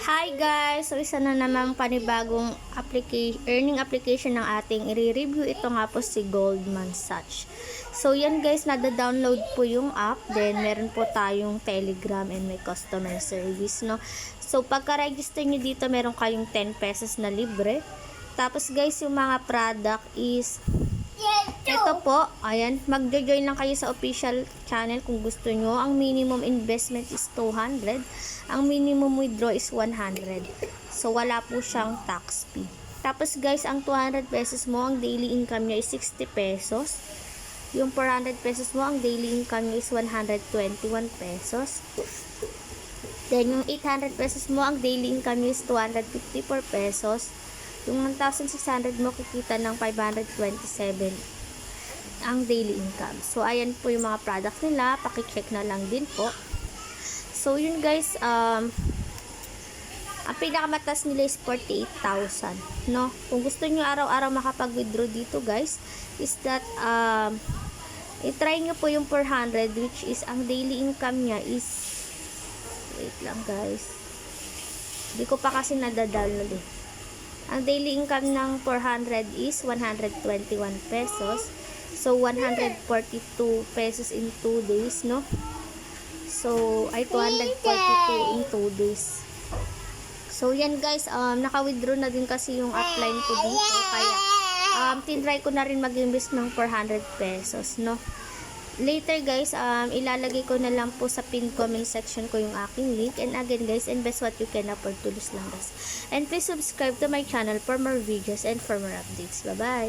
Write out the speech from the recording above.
Hi guys! So isa na namang panibagong earning application ng ating i-review. Ito nga po si Goldman Sachs. So yan guys, nada-download po yung app. Then meron po tayong Telegram and may customer service, no? So pagka-register nyo dito, meron kayong 10 pesos na libre. Tapos guys, yung mga product is ito po, ayan, magjo-join lang kayo sa official channel kung gusto nyo. Ang minimum investment is 200. Ang minimum withdraw is 100. So, wala po siyang tax fee. Tapos guys, ang 200 pesos mo, ang daily income niya is 60 pesos. Yung 400 pesos mo, ang daily income niya is 121 pesos. Then, yung 800 pesos mo, ang daily income niya is 254 pesos. Yung 1,600 mo, kikita ng 527 ang daily income. So, ayan po yung mga products nila. Pakicheck na lang din po. So, yun guys, ang pinakamatas nila is 48,000, no? Kung gusto nyo araw-araw makapag-withdraw dito guys, is that, i-try nyo po yung 400, which is, ang daily income niya is, wait lang guys, hindi ko pa kasi nadadownload eh. Ang daily income ng 400 is 121 pesos. So, 142 pesos in 2 days, no? So, ay 242 in 2 days. So, yan guys, naka-withdraw na din kasi yung upline ko dito. Kaya, tinry ko na rin mag-invest ng 400 pesos, no? Later guys, ilalagay ko na lang po sa pinned comment section ko yung aking link. And again guys, invest what you can afford to lose lang guys. And please subscribe to my channel for more videos and for more updates. Bye-bye!